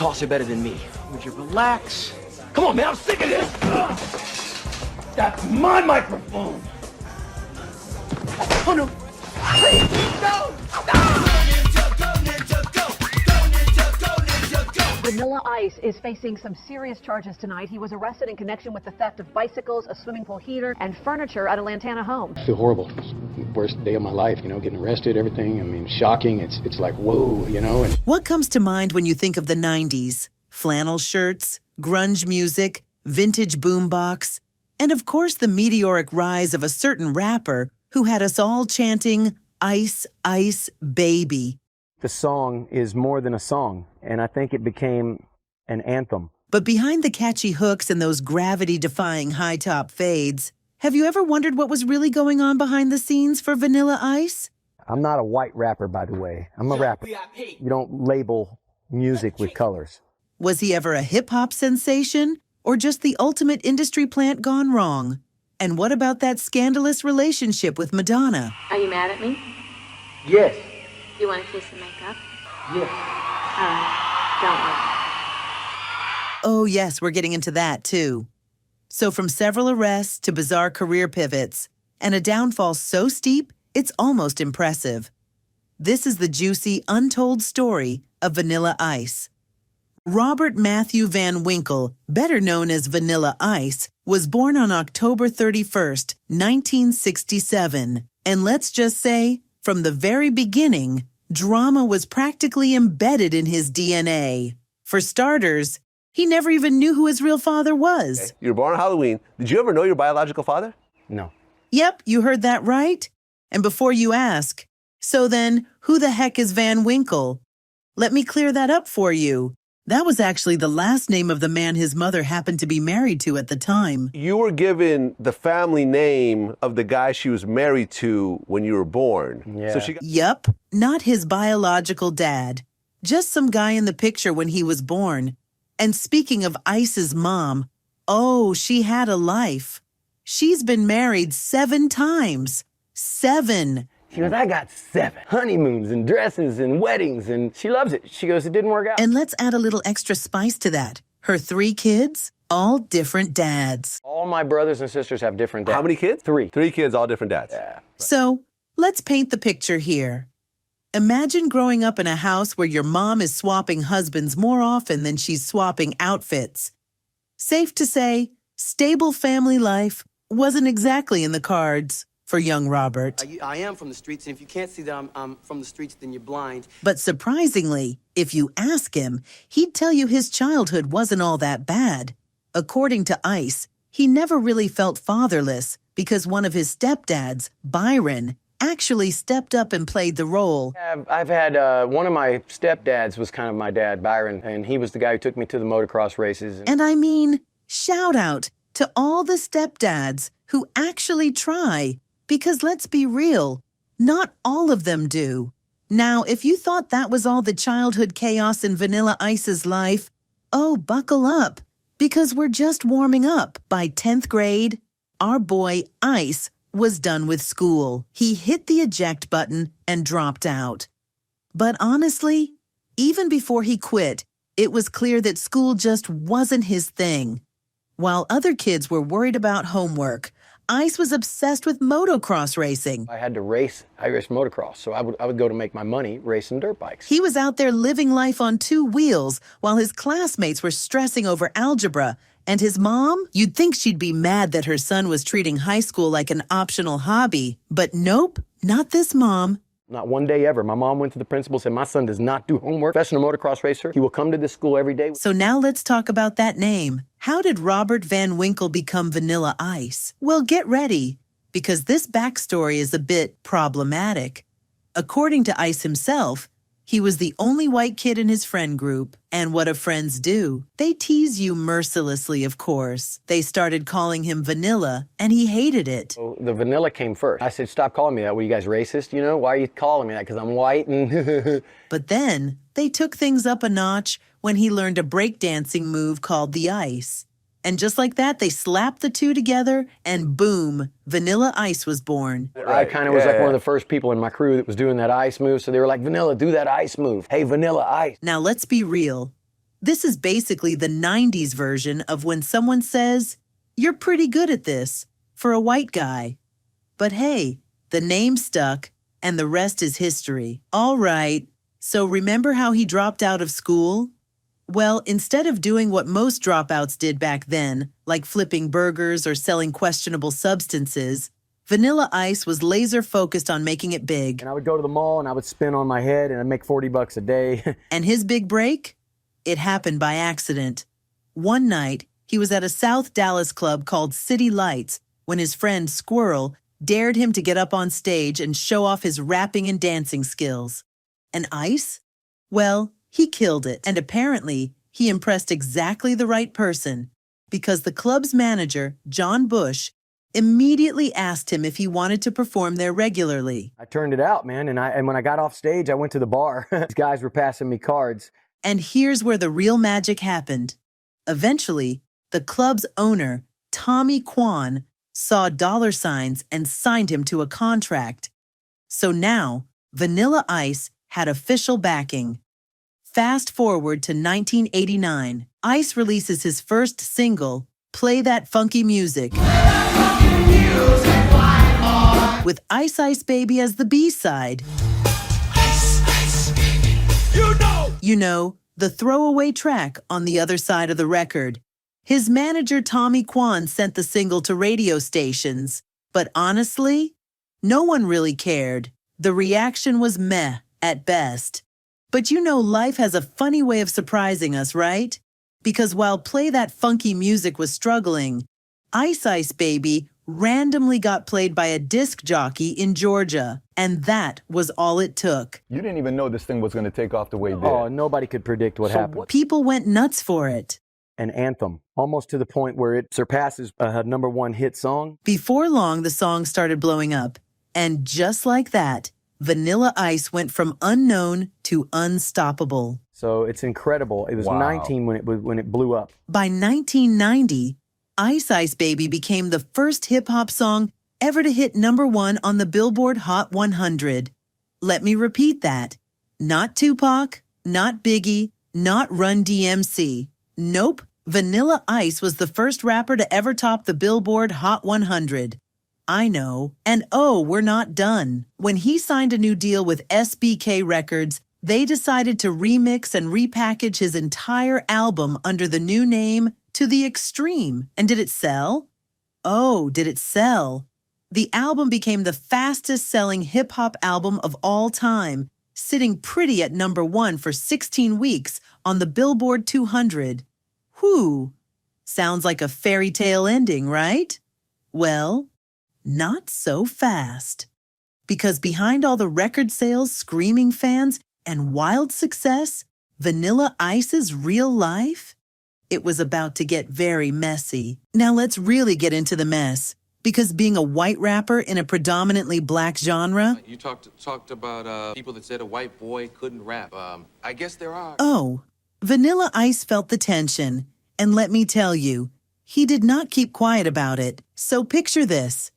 toss it better than me. Would you relax? Come on, man, I'm sick of this! Ugh. That's my microphone! Oh, no. Please, no! Vanilla Ice is facing some serious charges tonight. He was arrested in connection with the theft of bicycles, a swimming pool heater, and furniture at a Lantana home. I feel horrible. It's the worst day of my life, you know, getting arrested, everything. I mean, shocking. It's like, whoa, you know. And what comes to mind when you think of the 90s? Flannel shirts, grunge music, vintage boombox, and of course the meteoric rise of a certain rapper who had us all chanting, "Ice, Ice, Baby." The song is more than a song, and I think it became an anthem. But behind the catchy hooks and those gravity-defying high-top fades, have you ever wondered what was really going on behind the scenes for Vanilla Ice? I'm not a white rapper, by the way. I'm a rapper. You don't label music with colors. Was he ever a hip-hop sensation, or just the ultimate industry plant gone wrong? And what about that scandalous relationship with Madonna? Are you mad at me? Yes. You want to kiss and make up? Yes. All right, don't worry. Oh yes, we're getting into that too. So from several arrests to bizarre career pivots, and a downfall so steep, it's almost impressive. This is the juicy, untold story of Vanilla Ice. Robert Matthew Van Winkle, better known as Vanilla Ice, was born on October 31st, 1967. And let's just say, from the very beginning, drama was practically embedded in his DNA. For starters, he never even knew who his real father was. Okay. You were born on Halloween. Did you ever know your biological father? No. Yep, you heard that right. And before you ask, so then, who the heck is Van Winkle? Let me clear that up for you. That was actually the last name of the man his mother happened to be married to at the time. You were given the family name of the guy she was married to when you were born. Yeah. So she got Yup, not his biological dad. Just some guy in the picture when he was born. And speaking of Ice's mom, oh, she had a life. She's been married 7 times. 7. She goes, I got 7 honeymoons and dresses and weddings, and she loves it. She goes, it didn't work out. And let's add a little extra spice to that. Her 3 kids, all different dads. All my brothers and sisters have different dads. How many kids? 3. 3 kids, all different dads. Yeah. So, let's paint the picture here. Imagine growing up in a house where your mom is swapping husbands more often than she's swapping outfits. Safe to say, stable family life wasn't exactly in the cards for young Robert. I am from the streets, and if you can't see that I'm from the streets, then you're blind. But surprisingly, if you ask him, he'd tell you his childhood wasn't all that bad. According to Ice, he never really felt fatherless because one of his stepdads, Byron, actually stepped up and played the role. I've had, one of my stepdads was kind of my dad, Byron, and he was the guy who took me to the motocross races. And I mean, shout out to all the stepdads who actually try, because let's be real, not all of them do. Now, if you thought that was all the childhood chaos in Vanilla Ice's life, oh, buckle up, because we're just warming up. By 10th grade, our boy Ice was done with school. He hit the eject button and dropped out. But honestly, even before he quit, it was clear that school just wasn't his thing. While other kids were worried about homework, Ice was obsessed with motocross racing. I had to race. I raced motocross, so I would go to make my money racing dirt bikes. He was out there living life on 2 wheels while his classmates were stressing over algebra. And his mom? You'd think she'd be mad that her son was treating high school like an optional hobby. But nope, not this mom. Not one day ever. My mom went to the principal and said, my son does not do homework. Professional motocross racer. He will come to this school every day. So now let's talk about that name. How did Robert Van Winkle become Vanilla Ice? Well, get ready, because this backstory is a bit problematic. According to Ice himself, he was the only white kid in his friend group. And what do friends do? They tease you mercilessly, of course. They started calling him Vanilla, and he hated it. So the vanilla came first. I said, stop calling me that. Were you guys racist? You know, why are you calling me that? Because I'm white and... But then they took things up a notch when he learned a breakdancing move called the Ice. And just like that, they slapped the two together, and boom, Vanilla Ice was born. I kind of was like one of the first people in my crew that was doing that ice move, so they were like, Vanilla, do that ice move. Hey, Vanilla Ice. Now let's be real. This is basically the 90s version of when someone says, "You're pretty good at this," for a white guy. But hey, the name stuck, and the rest is history. All right, so remember how he dropped out of school? Well, instead of doing what most dropouts did back then, like flipping burgers or selling questionable substances, Vanilla Ice was laser focused on making it big. And I would go to the mall and I would spin on my head and I'd make 40 bucks a day. And his big break? It happened by accident. One night, he was at a South Dallas club called City Lights when his friend Squirrel dared him to get up on stage and show off his rapping and dancing skills. And Ice? Well, he killed it. And apparently, he impressed exactly the right person, because the club's manager, John Bush, immediately asked him if he wanted to perform there regularly. I turned it out, man, and when I got off stage, I went to the bar. These guys were passing me cards. And here's where the real magic happened. Eventually, the club's owner, Tommy Kwan, saw dollar signs and signed him to a contract. So now, Vanilla Ice had official backing. Fast forward to 1989. Ice releases his first single, Play That Funky Music, with Ice Ice Baby as the B-side. You know, the throwaway track on the other side of the record. His manager Tommy Kwan sent the single to radio stations, but honestly, no one really cared. The reaction was meh at best. But you know, life has a funny way of surprising us, right? Because while Play That Funky Music was struggling, Ice Ice Baby randomly got played by a disc jockey in Georgia, and that was all it took. You didn't even know this thing was going to take off the way it did. Oh, nobody could predict what happened. People went nuts for it. An anthem, almost to the point where it surpasses a #1 hit song. Before long, the song started blowing up, and just like that, Vanilla Ice went from unknown to unstoppable. So it's incredible. It was 19 when it blew up. By 1990, Ice Ice Baby became the first hip-hop song ever to hit #1 on the Billboard Hot 100. Let me repeat that. Not Tupac, not Biggie, not Run DMC. Nope, Vanilla Ice was the first rapper to ever top the Billboard Hot 100. I know. And oh, we're not done. When he signed a new deal with SBK Records, they decided to remix and repackage his entire album under the new name To the Extreme. And did it sell? Oh, did it sell? The album became the fastest-selling hip-hop album of all time, sitting pretty at #1 for 16 weeks on the Billboard 200. Whew. Sounds like a fairy tale ending, right? Well, not so fast. Because behind all the record sales, screaming fans, and wild success, Vanilla Ice's real life? It was about to get very messy. Now let's really get into the mess. Because being a white rapper in a predominantly black genre... You talked about people that said a white boy couldn't rap. I guess there are. Oh, Vanilla Ice felt the tension. And let me tell you, he did not keep quiet about it. So picture this.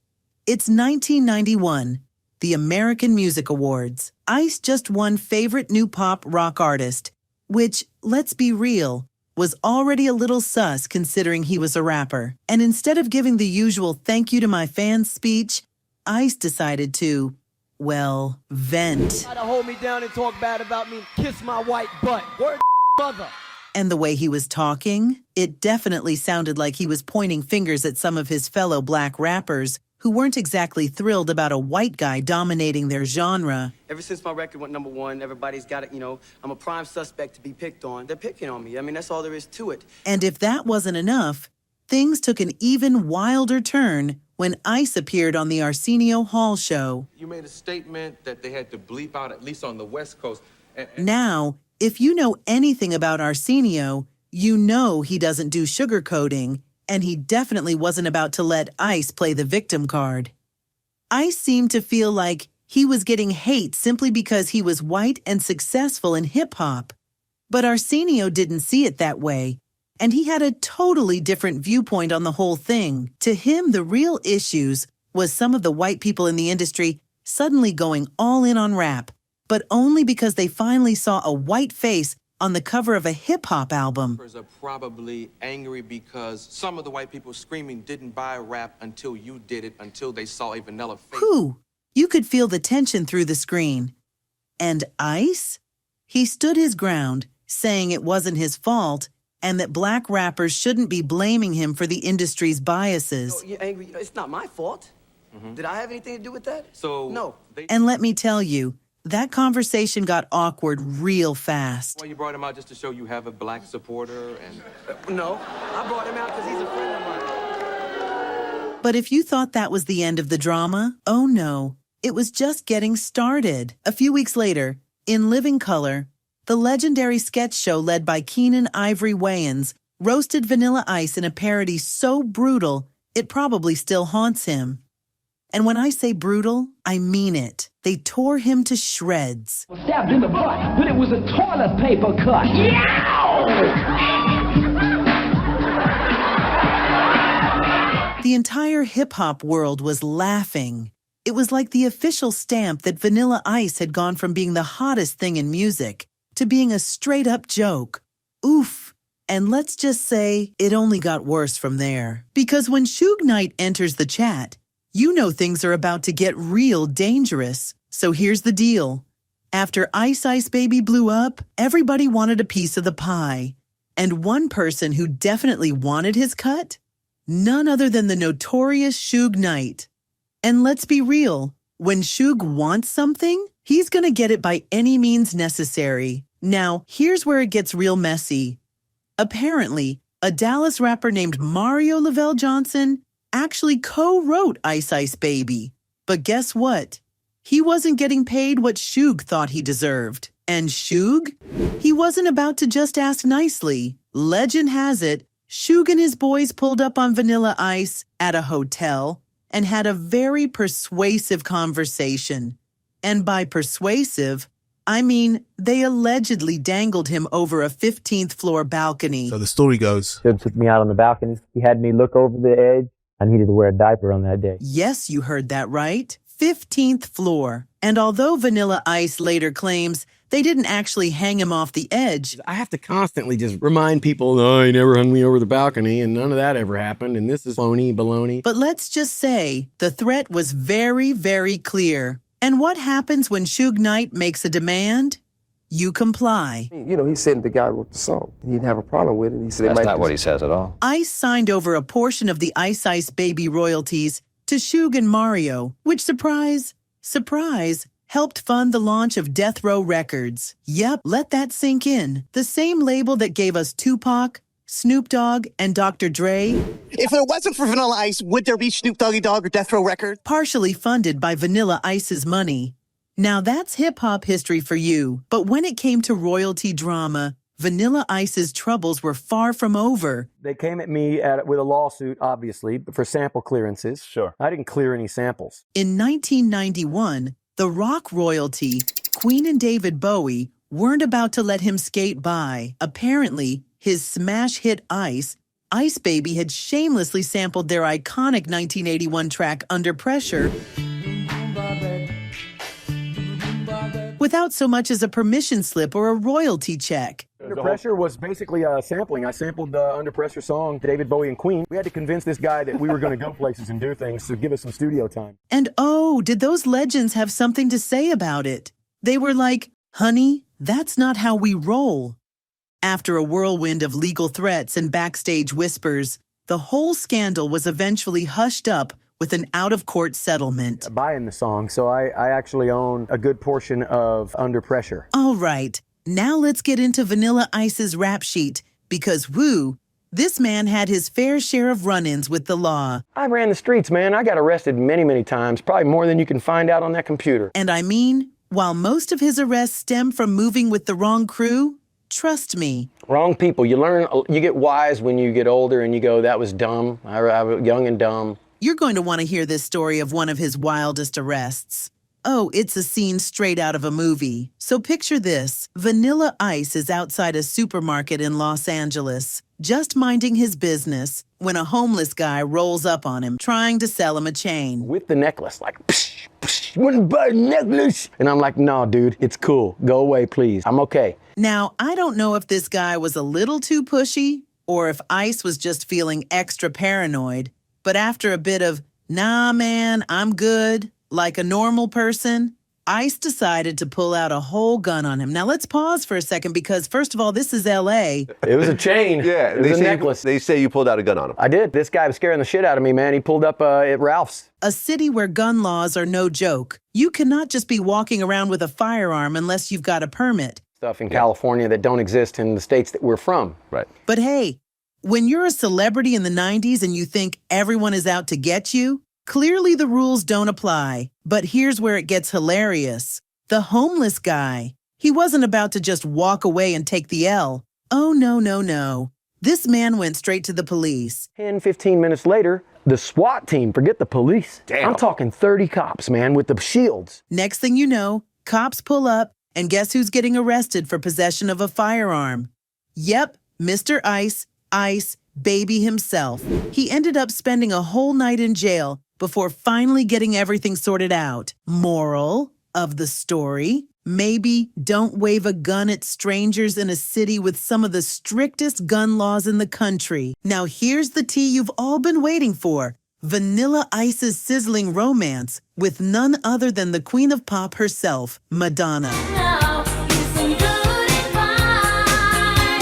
It's 1991, the American Music Awards. Ice just won Favorite New Pop Rock Artist, which, let's be real, was already a little sus considering he was a rapper. And instead of giving the usual thank you to my fans speech, Ice decided to, well, vent. Try to hold me down and talk bad about me, kiss my white butt. Word mother. And the way he was talking, it definitely sounded like he was pointing fingers at some of his fellow black rappers who weren't exactly thrilled about a white guy dominating their genre. Ever since my record went #1, everybody's got it, you know, I'm a prime suspect to be picked on. They're picking on me. I mean, that's all there is to it. And if that wasn't enough, things took an even wilder turn when Ice appeared on the Arsenio Hall show. You made a statement that they had to bleep out, at least on the West Coast. Now, if you know anything about Arsenio, you know he doesn't do sugarcoating, and he definitely wasn't about to let Ice play the victim card. Ice seemed to feel like he was getting hate simply because he was white and successful in hip-hop. But Arsenio didn't see it that way, and he had a totally different viewpoint on the whole thing. To him, the real issues was some of the white people in the industry suddenly going all in on rap, but only because they finally saw a white face on the cover of a hip-hop album. Are probably angry because some of the white people screaming didn't buy rap until you did it, until they saw a vanilla face. Whew, you could feel the tension through the screen. And Ice? He stood his ground, saying it wasn't his fault and that black rappers shouldn't be blaming him for the industry's biases. No, you're angry. It's not my fault. Did I have anything to do with that? So no. And let me tell you, that conversation got awkward real fast. Well, you brought him out just to show you have a black supporter and... No, I brought him out because he's a friend of mine. But if you thought that was the end of the drama, oh no, it was just getting started. A few weeks later, in living color, the legendary sketch show led by Keenan Ivory Wayans roasted Vanilla Ice in a parody so brutal, it probably still haunts him. And when I say brutal, I mean it. They tore him to shreds. Stabbed in the butt, but it was a toilet paper cut. The entire hip-hop world was laughing. It was like the official stamp that Vanilla Ice had gone from being the hottest thing in music to being a straight-up joke. Oof. And let's just say it only got worse from there. Because when Suge Knight enters the chat, you know things are about to get real dangerous. So here's the deal. After Ice Ice Baby blew up, everybody wanted a piece of the pie. And one person who definitely wanted his cut? None other than the notorious Suge Knight. And let's be real, when Suge wants something, he's gonna get it by any means necessary. Now, here's where it gets real messy. Apparently, a Dallas rapper named Mario Lavelle Johnson actually co-wrote Ice Ice Baby. But guess what? He wasn't getting paid what Suge thought he deserved. And Suge? He wasn't about to just ask nicely. Legend has it, Suge and his boys pulled up on Vanilla Ice at a hotel and had a very persuasive conversation. And by persuasive, I mean they allegedly dangled him over a 15th floor balcony. So the story goes, Suge took me out on the balcony. He had me look over the edge. I needed to wear a diaper on that day. Yes, you heard that right. 15th floor. And although Vanilla Ice later claims they didn't actually hang him off the edge, I have to constantly just remind people, no, he never hung me over the balcony, and none of that ever happened, and this is phony baloney. But let's just say the threat was very, very clear. And what happens when Suge Knight makes a demand? You comply. You know, he said the guy wrote the song. He didn't have a problem with it. He said that's not what he says at all. Ice signed over a portion of the Ice Ice Baby royalties to Suge and Mario, which, surprise, surprise, helped fund the launch of Death Row Records. Yep, let that sink in. The same label that gave us Tupac, Snoop Dogg, and Dr. Dre. If it wasn't for Vanilla Ice, would there be Snoop Doggy Dogg or Death Row Records? Partially funded by Vanilla Ice's money. Now that's hip-hop history for you. But when it came to royalty drama, Vanilla Ice's troubles were far from over. They came at me with a lawsuit, obviously, for sample clearances. Sure. I didn't clear any samples. In 1991, the rock royalty, Queen and David Bowie, weren't about to let him skate by. Apparently, his smash hit Ice Baby had shamelessly sampled their iconic 1981 track Under Pressure without so much as a permission slip or a royalty check. Under Pressure was basically sampling. I sampled the Under Pressure song, David Bowie and Queen. We had to convince this guy that we were going to go places and do things to give us some studio time. And oh, did those legends have something to say about it? They were like, honey, that's not how we roll. After a whirlwind of legal threats and backstage whispers, the whole scandal was eventually hushed up with an out-of-court settlement. Buying the song, so I actually own a good portion of Under Pressure. All right, now let's get into Vanilla Ice's rap sheet, because woo, this man had his fair share of run-ins with the law. I ran the streets, man. I got arrested many, many times, probably more than you can find out on that computer. And I mean, while most of his arrests stem from moving with the wrong crew, trust me. Wrong people. You get wise when you get older and you go, that was dumb. I was young and dumb. You're going to want to hear this story of one of his wildest arrests. Oh, it's a scene straight out of a movie. So picture this. Vanilla Ice is outside a supermarket in Los Angeles, just minding his business, when a homeless guy rolls up on him, trying to sell him a chain. With the necklace, like, psh, psh. You want to buy a necklace? And I'm like, no, dude, it's cool. Go away, please. I'm okay. Now, I don't know if this guy was a little too pushy or if Ice was just feeling extra paranoid, but after a bit of, nah, man, I'm good, like a normal person, Ice decided to pull out a whole gun on him. Now, let's pause for a second because, first of all, this is L.A. It was a chain. Yeah, it was a necklace. They say you pulled out a gun on him. I did. This guy was scaring the shit out of me, man. He pulled up at Ralph's. A city where gun laws are no joke. You cannot just be walking around with a firearm unless you've got a permit. Stuff in California that don't exist in the states that we're from. Right. But hey, when you're a celebrity in the 90s and you think everyone is out to get you, clearly the rules don't apply. But here's where it gets hilarious. The homeless guy. He wasn't about to just walk away and take the L. Oh, no, no, no. This man went straight to the police. 10, 15 minutes later, the SWAT team, forget the police. Damn. I'm talking 30 cops, man, with the shields. Next thing you know, cops pull up, and guess who's getting arrested for possession of a firearm? Yep, Mr. Ice Baby himself. He ended up spending a whole night in jail before finally getting everything sorted out. Moral of the story: maybe don't wave a gun at strangers in a city with some of the strictest gun laws in the country. Now here's the tea you've all been waiting for. Vanilla Ice's sizzling romance with none other than the queen of pop herself, Madonna.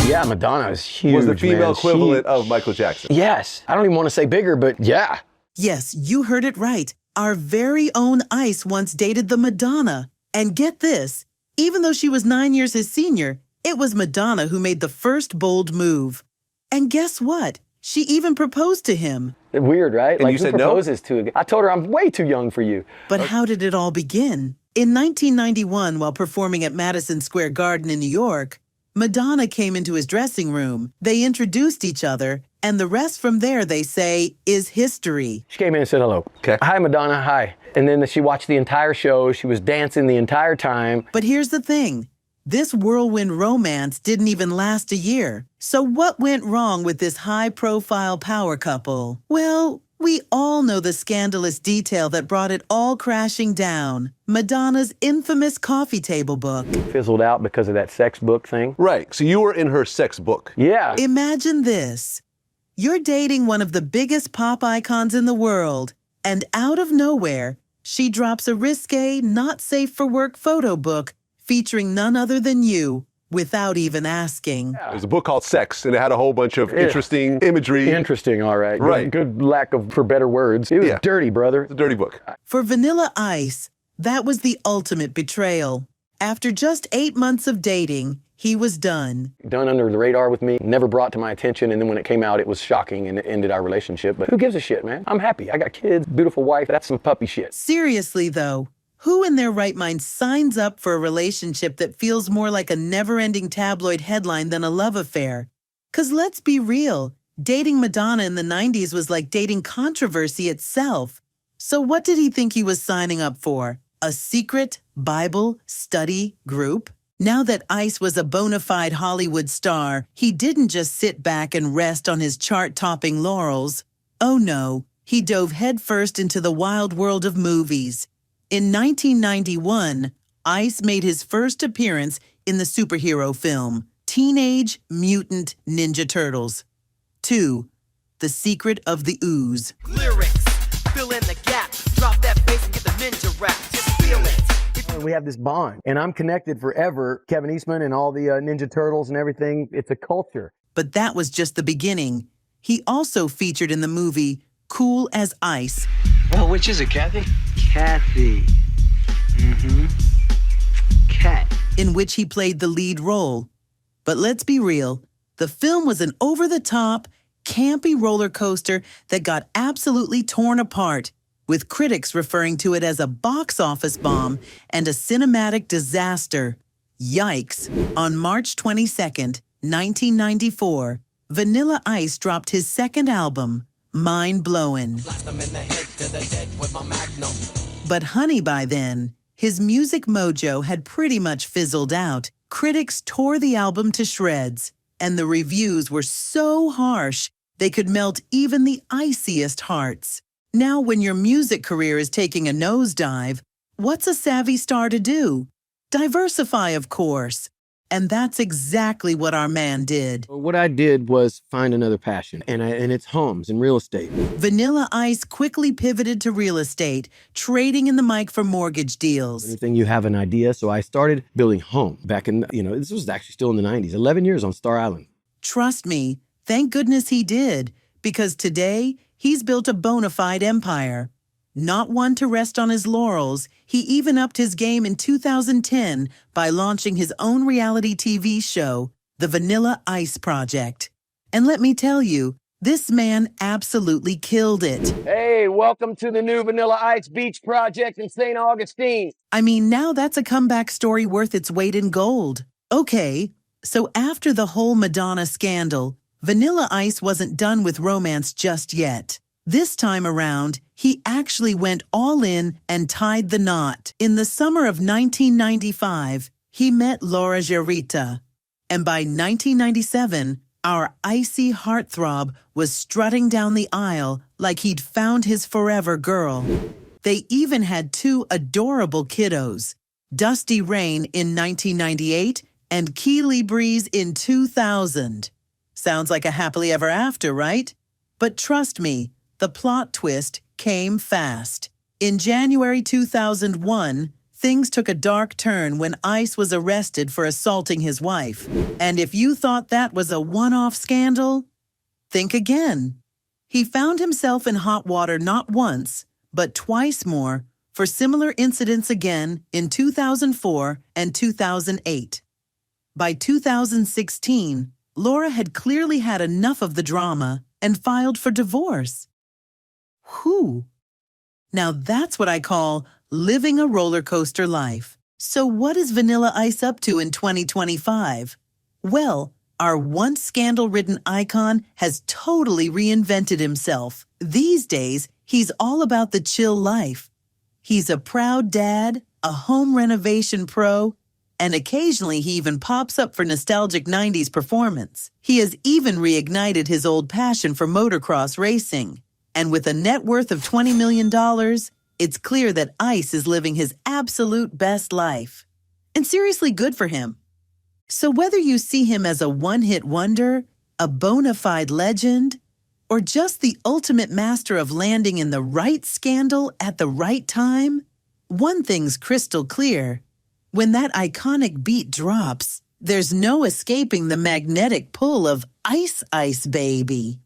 Yeah, Madonna is huge, Was the female man. equivalent of Michael Jackson. Yes. I don't even want to say bigger, but yeah. Yes, you heard it right. Our very own Ice once dated the Madonna. And get this, even though she was 9 years his senior, it was Madonna who made the first bold move. And guess what? She even proposed to him. Weird, right? And like, you who said no? proposes to a guy? I told her I'm way too young for you. But how did it all begin? In 1991, while performing at Madison Square Garden in New York, Madonna came into his dressing room. They introduced each other, and the rest from there, they say, is history. She came in and said hello. Okay. Hi, Madonna, hi. And then she watched the entire show. She was dancing the entire time. But here's the thing. This whirlwind romance didn't even last a year. So what went wrong with this high-profile power couple? Well, we all know the scandalous detail that brought it all crashing down. Madonna's infamous coffee table book. Fizzled out because of that sex book thing. Right, so you were in her sex book. Yeah. Imagine this. You're dating one of the biggest pop icons in the world, and out of nowhere, she drops a risque, not safe for work photo book featuring none other than you, without even asking. It was a book called Sex, and it had a whole bunch of interesting imagery. Interesting, all right. Right. Good lack of, for better words. It was dirty, brother. It's a dirty book. For Vanilla Ice, that was the ultimate betrayal. After just 8 months of dating, he was done. Done under the radar with me, never brought to my attention, and then when it came out, it was shocking and it ended our relationship. But who gives a shit, man? I'm happy. I got kids, beautiful wife. That's some puppy shit. Seriously, though, who in their right mind signs up for a relationship that feels more like a never-ending tabloid headline than a love affair? 'Cause let's be real, dating Madonna in the 90s was like dating controversy itself. So what did he think he was signing up for? A secret Bible study group? Now that Ice was a bona fide Hollywood star, he didn't just sit back and rest on his chart-topping laurels. Oh no, he dove headfirst into the wild world of movies. In 1991, Ice made his first appearance in the superhero film, Teenage Mutant Ninja Turtles. 2. The Secret of the Ooze. Lyrics, fill in the gaps, drop that bass and get the ninja rap, just feel it. We have this bond, and I'm connected forever. Kevin Eastman and all the Ninja Turtles and everything, it's a culture. But that was just the beginning. He also featured in the movie Cool as Ice. Well, which is it, Kathy? Kathy. Cat. In which he played the lead role. But let's be real, the film was an over-the-top, campy roller coaster that got absolutely torn apart, with critics referring to it as a box office bomb and a cinematic disaster. Yikes. On March 22nd, 1994, Vanilla Ice dropped his second album, Mind Blowin'. But honey, by then, his music mojo had pretty much fizzled out. Critics tore the album to shreds, and the reviews were so harsh they could melt even the iciest hearts. Now, when your music career is taking a nosedive, What's a savvy star to do? Diversify, of course. And that's exactly what our man did. What I did was find another passion, and it's homes and real estate. Vanilla Ice quickly pivoted to real estate, trading in the mic for mortgage deals. Anything you have an idea, so I started building home back in, this was actually still in the 90s, 11 years on Star Island. Trust me, thank goodness he did, because today he's built a bona fide empire. Not one to rest on his laurels, he even upped his game in 2010 by launching his own reality TV show, The Vanilla Ice Project. And let me tell you, this man absolutely killed it. Hey, welcome to the new Vanilla Ice Beach Project in St. Augustine. I mean, now that's a comeback story worth its weight in gold. Okay, so after the whole Madonna scandal, Vanilla Ice wasn't done with romance just yet. This time around, he actually went all in and tied the knot. In the summer of 1995, he met Laura Jarita. And by 1997, our icy heartthrob was strutting down the aisle like he'd found his forever girl. They even had two adorable kiddos, Dusty Rain in 1998 and Keely Breeze in 2000. Sounds like a happily ever after, right? But trust me, the plot twist came fast. In January 2001, things took a dark turn when Ice was arrested for assaulting his wife. And if you thought that was a one-off scandal, think again. He found himself in hot water not once, but twice more for similar incidents again in 2004 and 2008. By 2016, Laura had clearly had enough of the drama and filed for divorce. Whew. Now that's what I call living a roller coaster life. So what is Vanilla Ice up to in 2025? Well, our once scandal-ridden icon has totally reinvented himself. These days, he's all about the chill life. He's a proud dad, a home renovation pro, and occasionally he even pops up for nostalgic 90s performance. He has even reignited his old passion for motocross racing. And with a net worth of $20 million, it's clear that Ice is living his absolute best life. And seriously good for him. So whether you see him as a one-hit wonder, a bona fide legend, or just the ultimate master of landing in the right scandal at the right time, one thing's crystal clear. When that iconic beat drops, there's no escaping the magnetic pull of Ice Ice Baby.